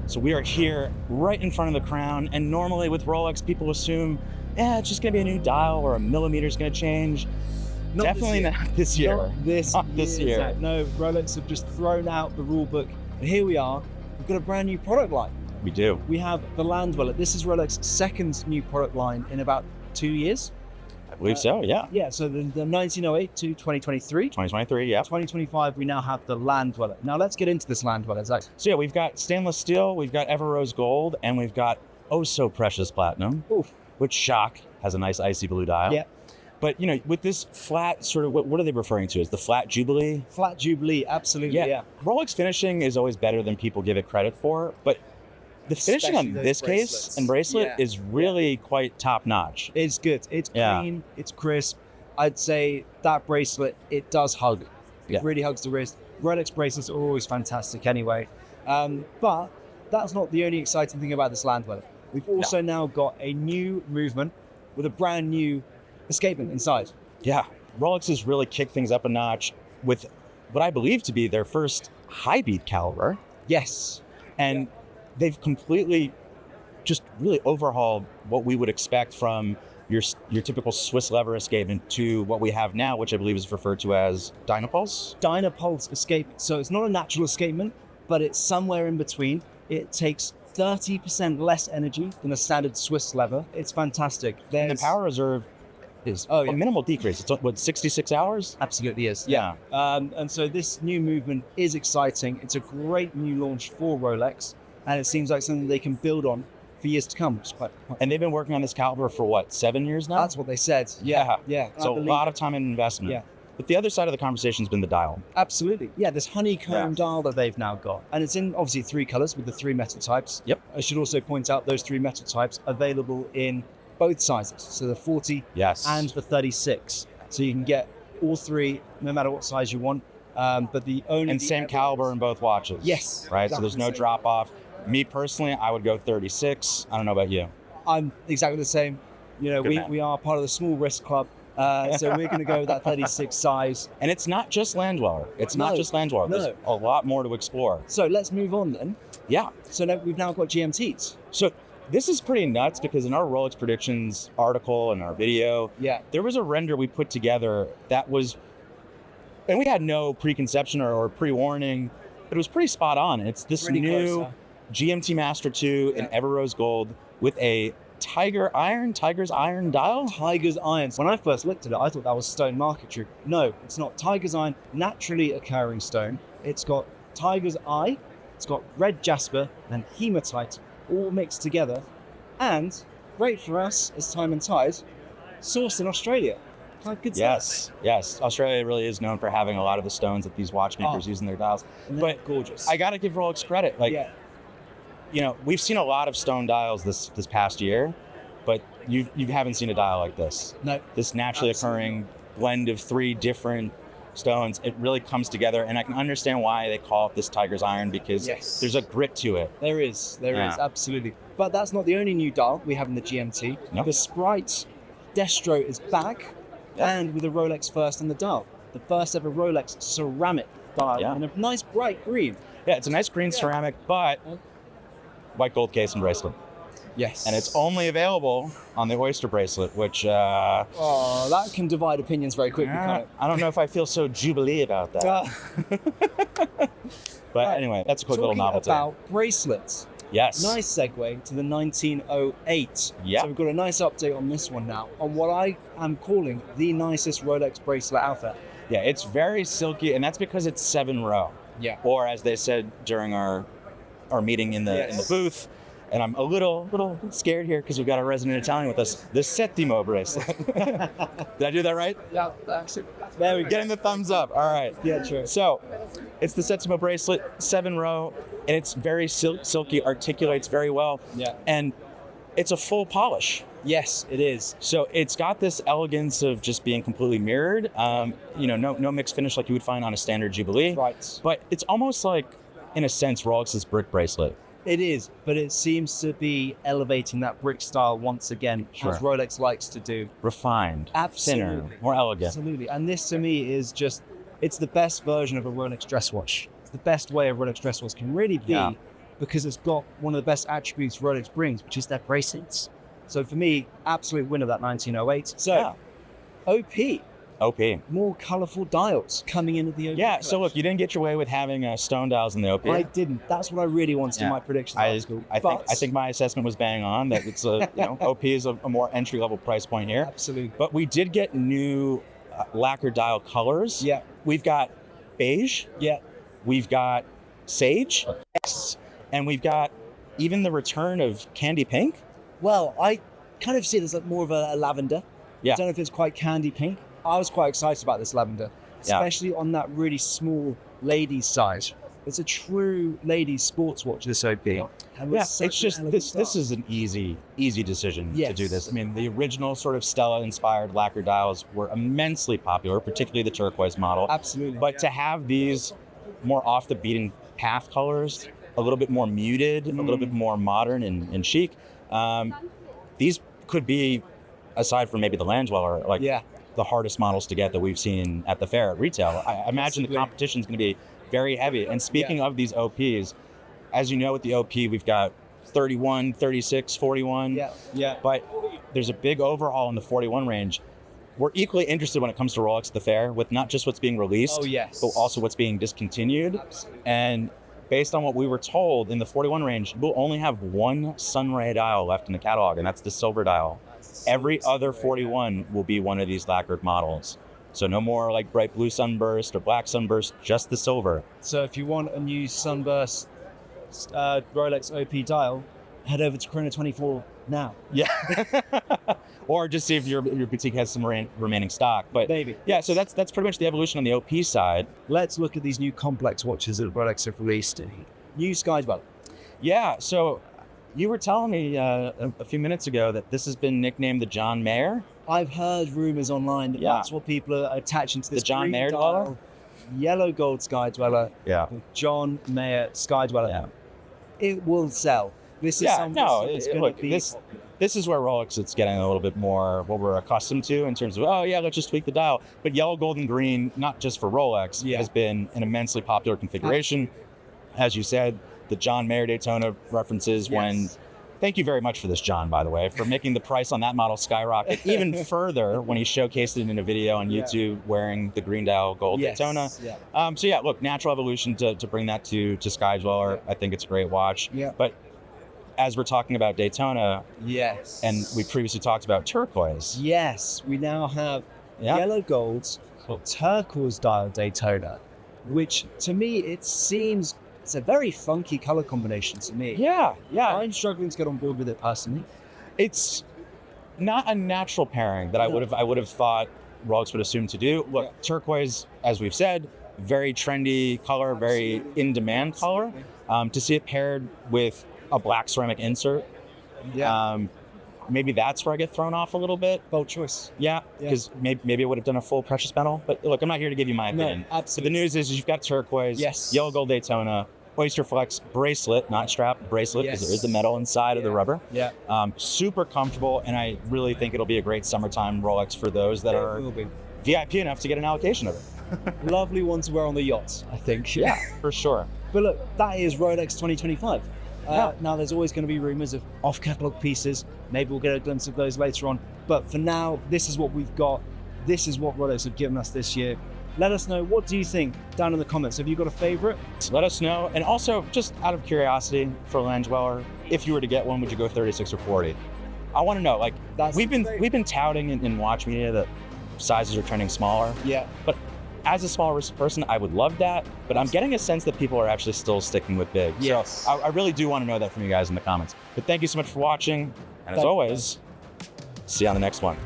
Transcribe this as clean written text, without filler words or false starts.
So we are here right in front of the crown. And normally with Rolex, people assume, yeah, it's just going to be a new dial or a millimeter's going to change. Definitely not this year. Not this year. Zach. No, Rolex have just thrown out the rule book. And here we are. We've got a brand new product line. We do. We have the Land Dweller. This is Rolex's second new product line in about 2 years. I believe so, yeah. Yeah, so the 1908 to 2023. 2023, yeah. 2025, we now have the Land Dweller. Now let's get into this Land Dweller, Zach. So yeah, we've got stainless steel, we've got Ever Rose Gold, and we've got oh so precious platinum, which shock has a nice icy blue dial. Yeah. But with this flat sort of, what are they referring to as the flat Jubilee? Flat Jubilee, absolutely, yeah. Rolex finishing is always better than people give it credit for, but the finishing on this case and bracelet is really quite top notch. It's good. It's clean. It's crisp. I'd say that bracelet, it does hug. It really hugs the wrist. Rolex bracelets are always fantastic anyway. But that's not the only exciting thing about this Land Dweller. We've also now got a new movement with a brand new escapement inside. Yeah. Rolex has really kicked things up a notch with what I believe to be their first high beat caliber. Yes. And they've completely just really overhauled what we would expect from your typical Swiss lever escapement to what we have now, which I believe is referred to as Dynapulse. Dynapulse escapement. So it's not a natural escapement, but it's somewhere in between. It takes 30% less energy than a standard Swiss lever. It's fantastic. And the power reserve is a minimal decrease. It's what, 66 hours? Absolutely is. Yeah. And so this new movement is exciting. It's a great new launch for Rolex. And it seems like something they can build on for years to come. And they've been working on this caliber for what, 7 years now? That's what they said. Yeah. So a lot of time and investment. Yeah. But the other side of the conversation has been the dial. Absolutely. Yeah, this honeycomb dial that they've now got. And it's in obviously 3 colors with the 3 metal types. Yep. I should also point out those 3 metal types available in both sizes. So the 40 and the 36. So you can get all 3 no matter what size you want. But the only... And same caliber in both watches. Yes. Right? So there's no drop off. Me personally, I would go 36. I don't know about you. I'm exactly the same. We are part of the small wrist club. So we're going to go with that 36 size. And it's not just Land Dweller. It's not just Land Dweller. There's a lot more to explore. So let's move on then. Yeah. So now we've now got GMTs. So this is pretty nuts because in our Rolex predictions article and our video, there was a render we put together that was, and we had no preconception or pre-warning, but it was pretty spot on. It's this new GMT-Master II in Ever Rose Gold with a Tiger's Iron dial? Tiger's Iron. When I first looked at it, I thought that was stone marquetry. No, it's not. Tiger's Iron, naturally occurring stone. It's got Tiger's Eye, it's got red jasper and hematite all mixed together. And great for us as Time+Tide, sourced in Australia. Yes. Australia really is known for having a lot of the stones that these watchmakers use in their dials. But gorgeous. I got to give Rolex credit. We've seen a lot of stone dials this past year, but you haven't seen a dial like this. No. This naturally occurring blend of 3 different stones, it really comes together, and I can understand why they call it this Tiger's Iron because there's a grit to it. There is, absolutely. But that's not the only new dial we have in the GMT. Nope. The Sprite Destro is back, and with a Rolex first on the dial. The first ever Rolex ceramic dial in a nice bright green. Yeah, it's a nice green ceramic, but white gold case and bracelet. Yes. And it's only available on the Oyster bracelet, which... that can divide opinions very quickly, can't it? I don't know if I feel so jubilee about that. But anyway, that's a quick little novelty. About bracelets. Yes. Nice segue to the 1908. Yeah. So we've got a nice update on this one now, on what I am calling the nicest Rolex bracelet out there. Yeah, it's very silky, and that's because it's 7 row. Yeah. Or as they said during our meeting in the booth, and I'm a little scared here because we've got a resident Italian with us, the Settimo bracelet. Did I do that right? Yeah, there we go. Getting the thumbs up. All right. Yeah, true. So it's the Settimo bracelet, 7 row, and it's very silky, articulates very well. Yeah. And it's a full polish. Yes, it is. So it's got this elegance of just being completely mirrored. No mixed finish like you would find on a standard Jubilee. Right. But it's almost like, in a sense, Rolex's brick bracelet. It is, but it seems to be elevating that brick style once again, as Rolex likes to do. Refined, absolutely, thinner, more elegant. Absolutely, and this to me is it's the best version of a Rolex dress watch. It's the best way a Rolex dress watch can really be because it's got one of the best attributes Rolex brings, which is their bracelets. So for me, absolute winner, that 1908. So OP, more colorful dials coming in at the OP. Yeah, collection. so look, you didn't get your way with having stone dials in the OP. I didn't. That's what I really wanted in my predictions. I think my assessment was bang on, that it's OP is a more entry level price point here. Absolutely. But we did get new lacquer dial colors. Yeah. We've got beige. Yeah. We've got sage. Yes. And we've got even the return of candy pink. Well, I kind of see it as like more of a lavender. Yeah. I don't know if it's quite candy pink. I was quite excited about this lavender, especially on that really small ladies size. It's a true ladies sports watch, this OP. And It's just, this is an easy decision to do this. I mean, the original sort of Stella-inspired lacquer dials were immensely popular, particularly the turquoise model. Absolutely. But to have these more off the beaten path colors, a little bit more muted, a little bit more modern and chic, these could be, aside from maybe the Landweller, like the hardest models to get that we've seen at the fair at retail. I imagine the competition is going to be very heavy. And speaking of these OPs, as you know, with the OP, we've got 31, 36, 41. But there's a big overhaul in the 41 range. We're equally interested when it comes to Rolex at the fair with not just what's being released, but also what's being discontinued. Absolutely. And based on what we were told, in the 41 range, we'll only have one Sunray dial left in the catalog, and that's the silver dial. Every other 41 will be one of these lacquered models. So no more like bright blue sunburst or black sunburst, just the silver. So if you want a new sunburst Rolex OP dial, head over to Chrono 24 now. Yeah. Or just see if your boutique has some remaining stock. But maybe. Yeah, so that's pretty much the evolution on the OP side. Let's look at these new complex watches that Rolex have released. New Skydweller. Yeah, so you were telling me a few minutes ago that this has been nicknamed the John Mayer. I've heard rumors online that that's what people are attaching to this. The John Mayer Dweller? Yellow gold Skydweller. Yeah. John Mayer Skydweller. Yeah. It will sell. This is this is where Rolex is getting a little bit more what we're accustomed to in terms of, let's just tweak the dial. But yellow, gold, and green, not just for Rolex, has been an immensely popular configuration. As you said, the John Mayer Daytona references when... Thank you very much for this, John, by the way, for making the price on that model skyrocket even further when he showcased it in a video on YouTube wearing the green dial gold Daytona. Look, natural evolution to bring that to Skydweller. I think it's a great watch. But as we're talking about Daytona, and we previously talked about turquoise. We now have yellow golds, turquoise dial Daytona, which to me, it seems... It's a very funky color combination to me. I'm struggling to get on board with it personally. It's not a natural pairing that I would have thought Rolex would assume to do. Look, turquoise, as we've said, very trendy color, very in-demand color. To see it paired with a black ceramic insert, maybe that's where I get thrown off a little bit. Bold choice. Because maybe I would have done a full precious metal. But look, I'm not here to give you my opinion. No, absolutely. So the news is you've got turquoise, yellow gold Daytona, Oysterquartz bracelet, not strap, bracelet, because there is the metal inside of the rubber. Super comfortable, and I really think it'll be a great summertime Rolex for those that are VIP enough to get an allocation of it. Lovely one to wear on the yachts, I think. Yeah, for sure. But look, that is Rolex 2025. Now, there's always going to be rumors of off-catalog pieces. Maybe we'll get a glimpse of those later on. But for now, this is what we've got. This is what Rolex have given us this year. Let us know, what do you think down in the comments? Have you got a favorite? Let us know. And also, just out of curiosity for Landweller, if you were to get one, would you go 36 or 40? I want to know. Like, we've been touting in watch media that sizes are trending smaller. But as a smaller person, I would love that. But I'm getting a sense that people are actually still sticking with big. So I really do want to know that from you guys in the comments. But thank you so much for watching. And as always, see you on the next one.